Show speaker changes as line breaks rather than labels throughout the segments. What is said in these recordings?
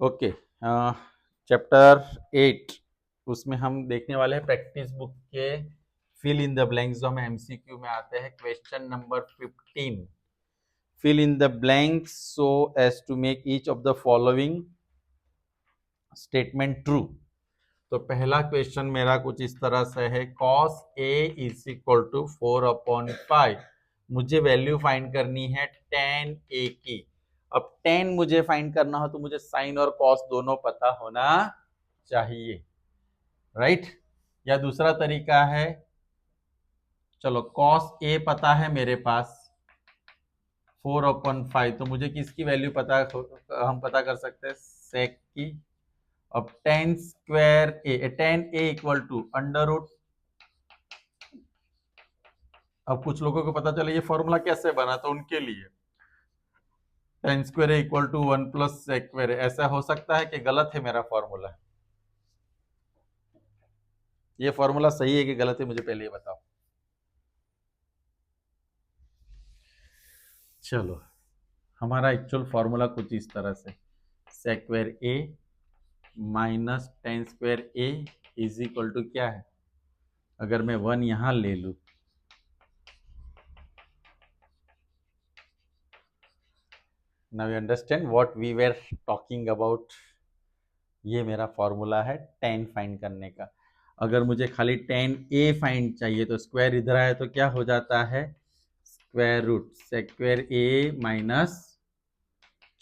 Okay, chapter 8 उसमें हम देखने वाले हैं प्रैक्टिस बुक के फिल इन द ब्लैंक्स, जो हमें एमसीक्यू में आते हैं। Question number 15, fill in the blanks so as to make each of the following statement true. तो पहला क्वेश्चन मेरा कुछ इस तरह से है, cos A is equal to 4/5। मुझे वैल्यू फाइंड करनी है tan A की। अब tan मुझे फाइंड करना हो तो मुझे साइन और cos दोनों पता होना चाहिए, राइट? या दूसरा तरीका है, चलो cos A पता है मेरे पास 4/5, तो मुझे किसकी वैल्यू पता, हम पता कर सकते हैं sec की। अब tan A equal to under root. अब कुछ लोगों को पता चला ये फॉर्मूला कैसे बना, तो उनके लिए tan square equal to 1 plus sec square. ऐसा हो सकता है कि गलत है मेरा फॉर्मूला? ये फॉर्मूला सही है कि गलत है, मुझे पहले ये बताओ। चलो, हमारा एक्चुअल फॉर्मूला कुछ इस तरह से, sec square A minus tan square A is equal to क्या है, अगर मैं 1 यहां ले लू, now you understand what we were talking about. ये मेरा फॉर्मूला है tan फाइंड करने का। अगर मुझे खाली tan A फाइंड चाहिए तो स्क्वायर इधर आए तो क्या हो जाता है, square root sec square A minus,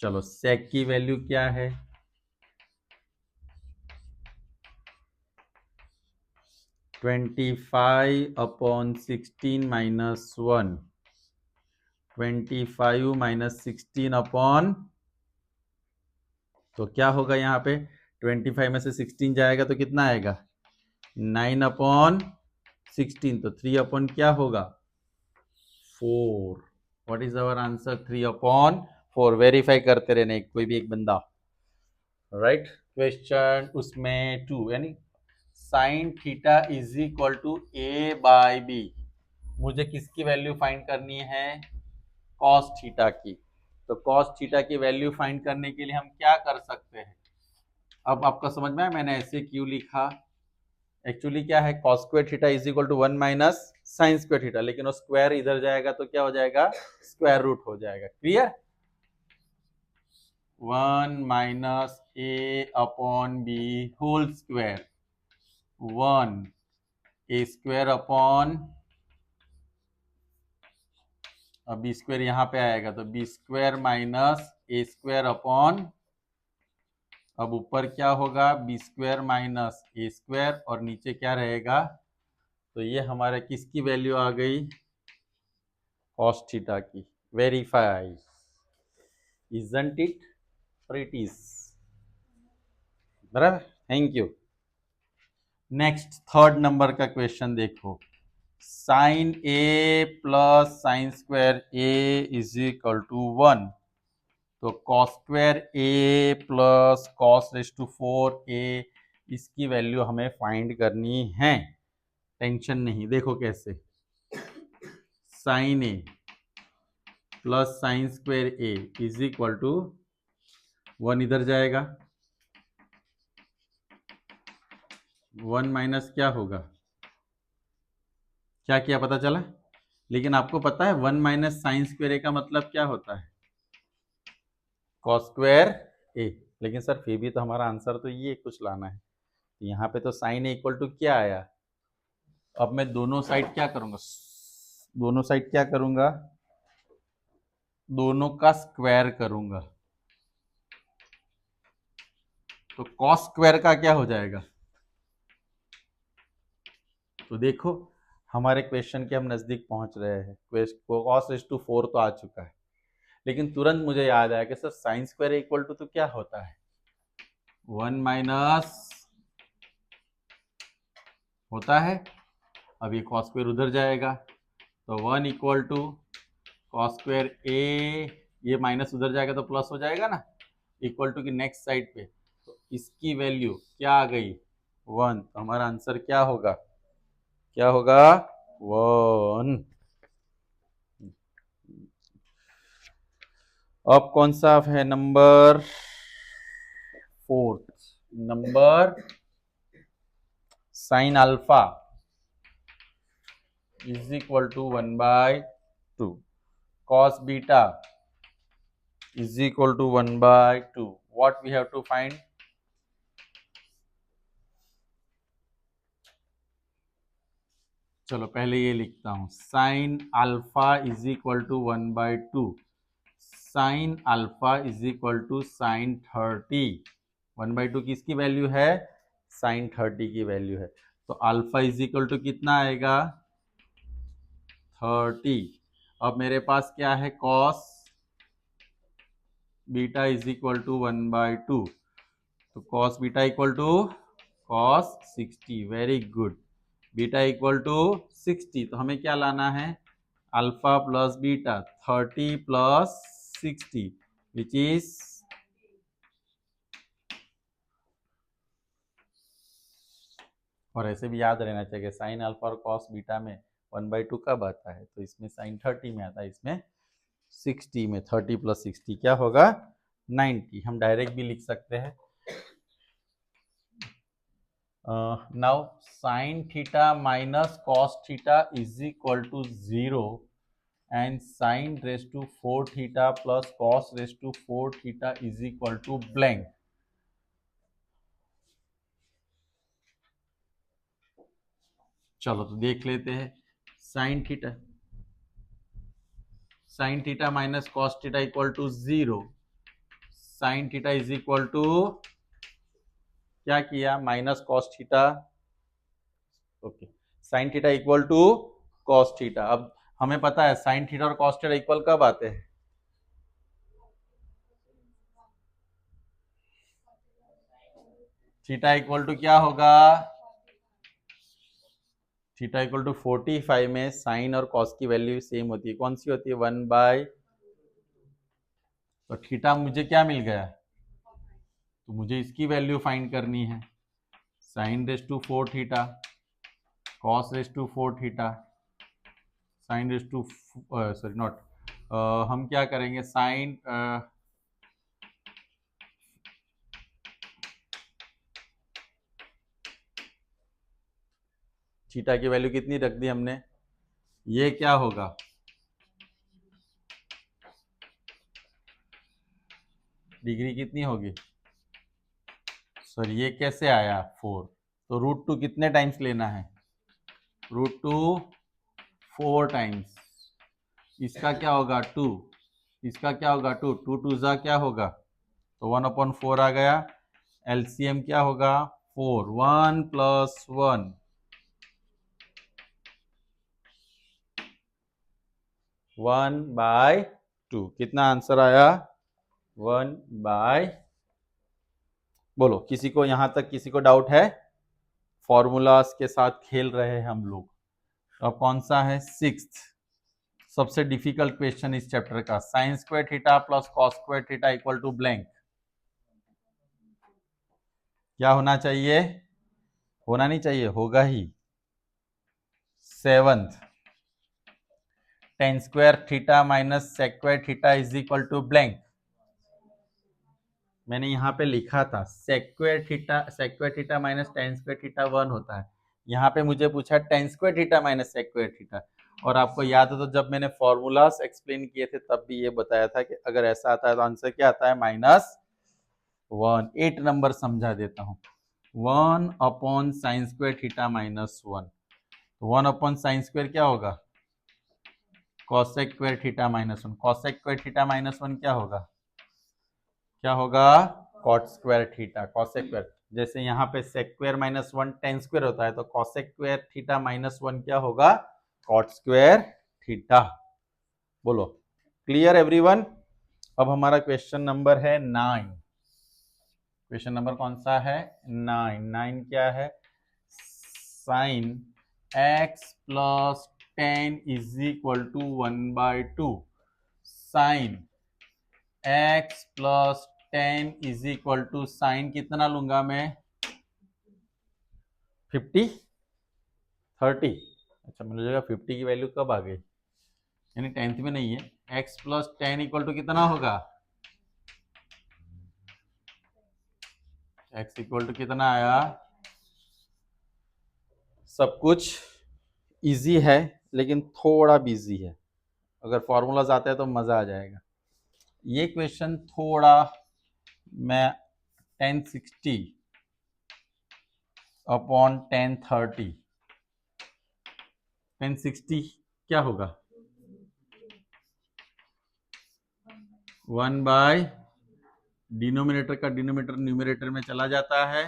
चलो sec की वैल्यू क्या है, 25/16 माइनस 1, 25 माइनस 16 अपॉन, तो क्या होगा यहाँ पे, 25 में से 16 जाएगा तो कितना आएगा, 9/16, तो 3 क्या होगा, 4। What is our answer, 3/4। Verify करते रहने कोई भी एक बंदा, राइट? क्वेश्चन उसमें 2, यानी sine theta is equal to A/B। मुझे किसकी वैल्यू फाइंड करनी है, कॉस थीटा की। तो कॉस थीटा की वैल्यू फाइंड करने के लिए हम क्या कर सकते हैं, अब आपका समझ में आया मैंने ऐसे क्यों लिखा। एक्चुअली क्या है, cos square theta is equal to 1 minus sine square theta, लेकिन वो स्क्वायर इधर जाएगा तो क्या हो जाएगा, स्क्वायर रूट हो जाएगा। Clear? 1 minus A/B whole square, 1 A square upon, अब बी स्क्वायर यहाँ पे आएगा तो B square minus A square upon, अब ऊपर क्या होगा, B square minus A square, और नीचे क्या रहेगा, तो ये हमारे किसकी वैल्यू आ गई, cos थीटा की। वेरीफाई, इजंट इट प्रीटी, बराबर? Thank you. Next third number का क्वेश्चन देखो, sine A plus sine square A is equal to 1। तो cos square A plus cos raise to 4a, इसकी वैल्यू हमें find करनी है। Tension नहीं, देखो कैसे, sine A plus sine square A is equal to 1 इधर जाएगा, 1 माइनस क्या होगा, क्या किया पता चला? लेकिन आपको पता है 1 माइनस साइन स्क्वायर ए का मतलब क्या होता है, कॉस स्क्वायर ए। लेकिन सर फिर भी तो हमारा आंसर तो ये कुछ लाना है, यहाँ पे तो साइन ए इक्वल टू क्या आया। अब मैं दोनों साइड क्या करूंगा, दोनों साइड क्या करूंगा, दोनों का स्क्वायर करूंगा, तो कॉस स्क्वायर का क्या हो जाएगा। तो देखो हमारे क्वेश्चन के हम नजदीक पहुंच रहे हैं, कॉस रेज टू 4 तो आ चुका है, लेकिन तुरंत मुझे याद आया कि sir sine square equal to तो क्या होता है, 1 माइनस होता है। अब ये कॉस स्क्वायर उधर जाएगा तो 1 इक्वल टू कॉस स्क्वायर ए, ये माइनस उधर जाएगा तो प्लस हो जाएगा ना, इक्वल टू की नेक्स्ट साइड पे, तो इसकी वैल्यू क्या आ गई, 1। तो हमारा आंसर क्या होगा, क्या होगा, 1। अब कौन सा है number fourth number sine alpha is equal to 1 by 2, cos beta is equal to 1 by 2. What we have to find? चलो पहले ये लिखता हूं, sine alpha is equal to 1 by 2, sine alpha is equal to sine 30। 1 by 2 किसकी value है? Sign 30 की value है। तो अल्फा इज इक्वल टू कितना आएगा? 30। अब मेरे पास क्या है? Cos beta is equal to 1 by 2, तो cos beta equal to cos 60। Very good. Beta equal to 60, तो हमें क्या लाना है? Alpha plus beta, 30 plus 60 which is, और ऐसे भी याद रहना चाहिए साइन अल्फा और कॉस बीटा में 1 बाई 2 कब आता है? तो इसमें साइन 30 में आता है, इसमें 60 में। 30 प्लस 60 क्या होगा? 90। हम डायरेक्ट भी लिख सकते हैं। Now sine theta minus cos theta is equal to 0 and sin raised to 4 theta plus cos raised to 4 theta is equal to blank. चलो तो देख लेते हैं। Sine theta minus cos theta equal to 0, sine theta is equal to क्या किया? Minus cos theta. Okay, sine theta equal to cos theta. अब हमें पता है साइन थीटा और कॉस थीटा इक्वल कब आते हैं? थीटा इक्वल टू क्या होगा? थीटा इक्वल टू 45 में साइन और कॉस की वैल्यू सेम होती है। कौन सी होती है? 1 बाय, तो थीटा मुझे क्या मिल गया? तो मुझे इसकी वैल्यू फाइंड करनी है। Sine raise to 4 theta, cos raise to 4 theta, sine raise to, sorry not, हम क्या करेंगे? साइन थीटा की वैल्यू कितनी रख दी हमने? ये क्या होगा? डिग्री कितनी होगी? सर ये कैसे आया 4? तो √2 कितने टाइम्स लेना है? √2 4 टाइम्स। इसका क्या होगा? 2। इसका क्या होगा? 2। 2 2 जा क्या होगा? तो 1/4 आ गया। एलसीएम क्या होगा? 4। 1 प्लस 1, 1 बाय 2। कितना आंसर आया? 1 बाय, बोलो किसी को यहां तक किसी को डाउट है? फॉर्मूलास के साथ खेल रहे हैं हम लोग। अब कौन सा है? 6th, सबसे डिफिकल्ट क्वेश्चन इस चैप्टर का। Sine square theta plus cos square theta equal to blank. क्या होना चाहिए? होना नहीं चाहिए, होगा ही। 7th, tan square theta minus sec square theta is equal to blank. मैंने यहाँ पे लिखा था sec square theta minus tan square theta 1 होता है। यहाँ पे मुझे पूछा tan square theta minus sec square theta, और आपको याद हो तो जब मैंने फॉर्मूलास एक्सप्लेन किए थे तब भी ये बताया था कि अगर ऐसा आता है तो आंसर क्या आता है? -1। 8 नंबर समझा देता हूँ। 1 upon sine square theta minus 1, 1 upon sine square क्या होगा? Cosec square theta minus 1। Cosec square theta minus 1 क्या होगा? क्या होगा? Cot square theta. Cosec square, जैसे यहाँ पे sec square minus 1 tan square होता है, तो कॉसेक स्क्वायर थीटा माइनस 1 क्या होगा? Cot square theta. बोलो क्लियर एवरीवन? अब हमारा क्वेश्चन नंबर है 9। क्वेश्चन नंबर कौन सा है? 9। 9 क्या है? Sine x plus 10 is equal to 1 by 2। Sine x plus 10 is equal to sine कितना लूंगा मैं? 50, 30। अच्छा मुझे लगा 50 की वैल्यू कब आ गई, यानी 10th में नहीं है। x प्लस 10 इक्वल टू कितना होगा? x इक्वल टू कितना आया? सब कुछ इजी है लेकिन थोड़ा बिजी है, अगर फॉर्मूलाज आते हैं तो मजा आ जाएगा। ये क्वेश्चन थोड़ा मैं 1060 अपॉन 1030, 1060 क्या होगा? 1 बाय डिनोमिनेटर का डिनोमिनेटर न्यूमरेटर में चला जाता है,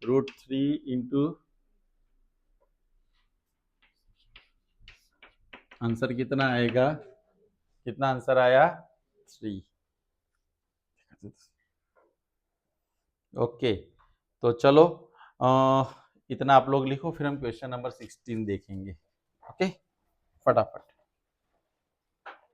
√3 इंटू आंसर कितना आएगा? कितना आंसर आया? 3। ओके, तो चलो इतना आप लोग लिखो, फिर हम क्वेश्चन नंबर 16 देखेंगे। ओके, फटाफट।